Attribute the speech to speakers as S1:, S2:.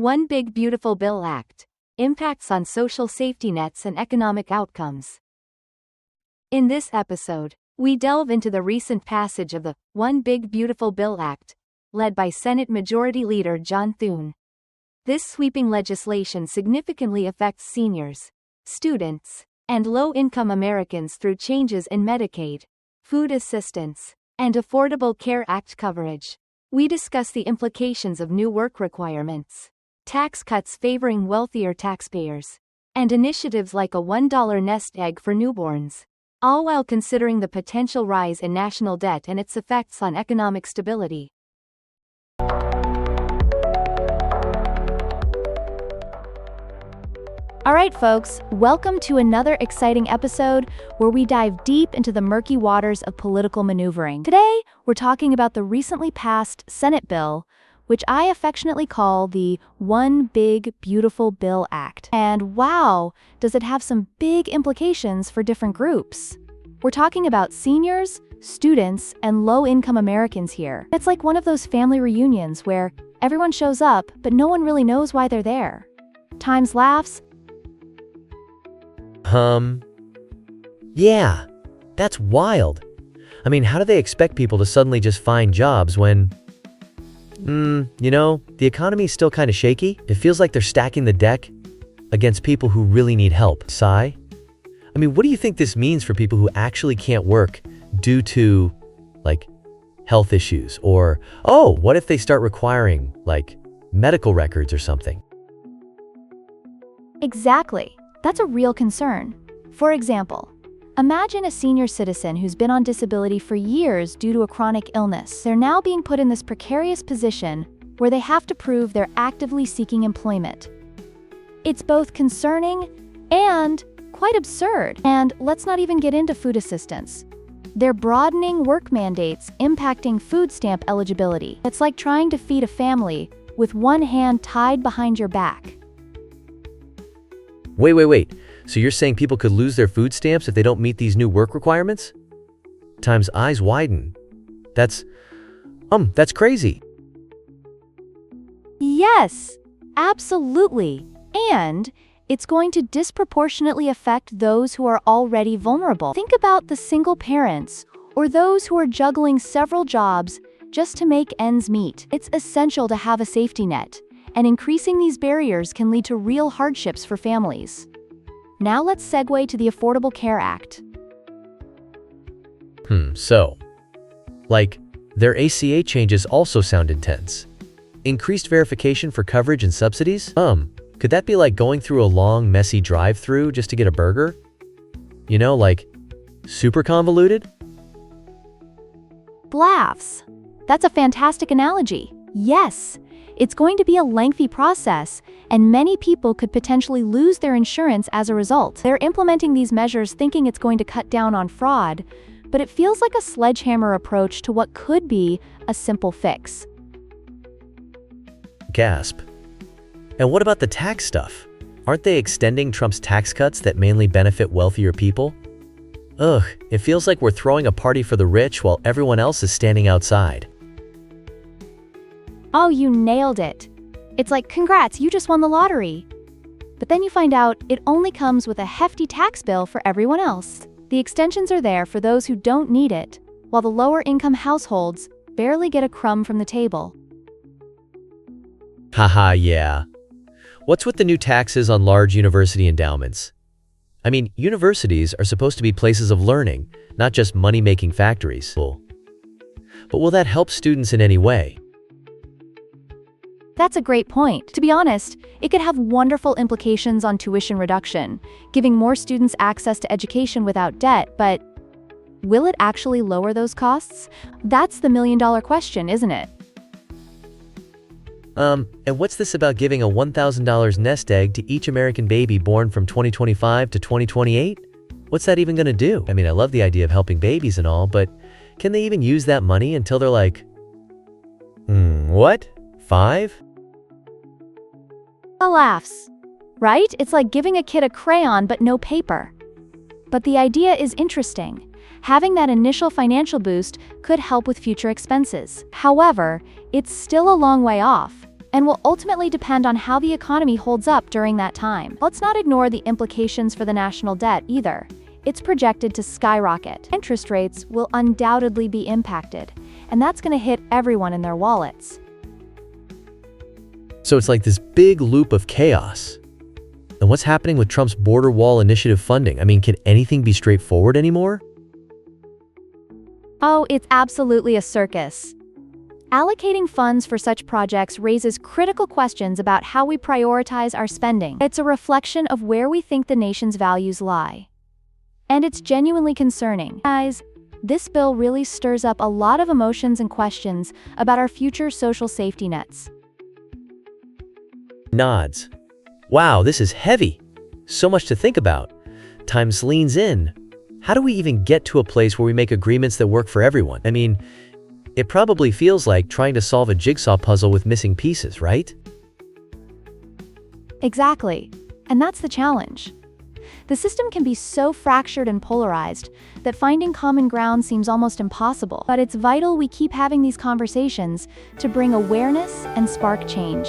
S1: One Big Beautiful Bill Act. Impacts on social safety nets and economic outcomes. In this episode, we delve into the recent passage of the One Big Beautiful Bill Act, led by Senate Majority Leader John Thune. This sweeping legislation significantly affects seniors, students, and low-income Americans through changes in Medicaid, food assistance, and Affordable Care Act coverage. We discuss the implications of new work requirements, tax cuts favoring wealthier taxpayers, and initiatives like a $1 nest egg for newborns, all while considering the potential rise in national debt and its effects on economic stability.
S2: All right, folks, welcome to another exciting episode where we dive deep into the murky waters of political maneuvering. Today, we're talking about the recently passed Senate bill, which I affectionately call the One Big Beautiful Bill Act. And wow, does it have some big implications for different groups. We're talking about seniors, students, and low-income Americans here. It's like one of those family reunions where everyone shows up, but no one really knows why they're there. Times laughs.
S3: Yeah, that's wild. I mean, how do they expect people to suddenly just find jobs when, the economy's still kind of shaky? It feels like they're stacking the deck against people who really need help. Sigh? I mean, what do you think this means for people who actually can't work due to, health issues? Or, what if they start requiring, medical records or something?
S2: Exactly. That's a real concern. For example, imagine a senior citizen who's been on disability for years due to a chronic illness. They're now being put in this precarious position where they have to prove they're actively seeking employment. It's both concerning and quite absurd. And let's not even get into food assistance. They're broadening work mandates impacting food stamp eligibility. It's like trying to feed a family with one hand tied behind your back.
S3: Wait. So you're saying people could lose their food stamps if they don't meet these new work requirements? Time's eyes widen. That's crazy.
S2: Yes, absolutely. And it's going to disproportionately affect those who are already vulnerable. Think about the single parents or those who are juggling several jobs just to make ends meet. It's essential to have a safety net, and increasing these barriers can lead to real hardships for families. Now let's segue to the Affordable Care Act.
S3: Their ACA changes also sound intense. Increased verification for coverage and subsidies? Could that be like going through a long, messy drive-through just to get a burger? Super convoluted?
S2: Laughs. That's a fantastic analogy. Yes. It's going to be a lengthy process, and many people could potentially lose their insurance as a result. They're implementing these measures thinking it's going to cut down on fraud, but it feels like a sledgehammer approach to what could be a simple fix.
S3: Gasp. And what about the tax stuff? Aren't they extending Trump's tax cuts that mainly benefit wealthier people? It feels like we're throwing a party for the rich while everyone else is standing outside.
S2: Oh, you nailed it. It's like, congrats, you just won the lottery. But then you find out it only comes with a hefty tax bill for everyone else. The extensions are there for those who don't need it, while the lower-income households barely get a crumb from the table.
S3: Haha, yeah. What's with the new taxes on large university endowments? I mean, universities are supposed to be places of learning, not just money-making factories. But will that help students in any way?
S2: That's a great point. To be honest, it could have wonderful implications on tuition reduction, giving more students access to education without debt, but will it actually lower those costs? That's the million-dollar question, isn't it?
S3: And what's this about giving a $1,000 nest egg to each American baby born from 2025 to 2028? What's that even gonna do? I mean, I love the idea of helping babies and all, but can they even use that money until they're what? 5?
S2: Laughs. Right? It's like giving a kid a crayon but no paper. But the idea is interesting. Having that initial financial boost could help with future expenses. However, it's still a long way off. and will ultimately depend on how the economy holds up during that time. Let's not ignore the implications for the national debt either. It's projected to skyrocket. Interest rates will undoubtedly be impacted, and that's going to hit everyone in their wallets.
S3: So it's like this big loop of chaos. And what's happening with Trump's border wall initiative funding? I mean, can anything be straightforward anymore?
S2: Oh, it's absolutely a circus. Allocating funds for such projects raises critical questions about how we prioritize our spending. It's a reflection of where we think the nation's values lie. And it's genuinely concerning. Guys, this bill really stirs up a lot of emotions and questions about our future social safety nets.
S3: Nods. Wow, this is heavy. So much to think about. Times leans in. How do we even get to a place where we make agreements that work for everyone? I mean, it probably feels like trying to solve a jigsaw puzzle with missing pieces, right?
S2: Exactly. And that's the challenge. The system can be so fractured and polarized that finding common ground seems almost impossible. But it's vital we keep having these conversations to bring awareness and spark change.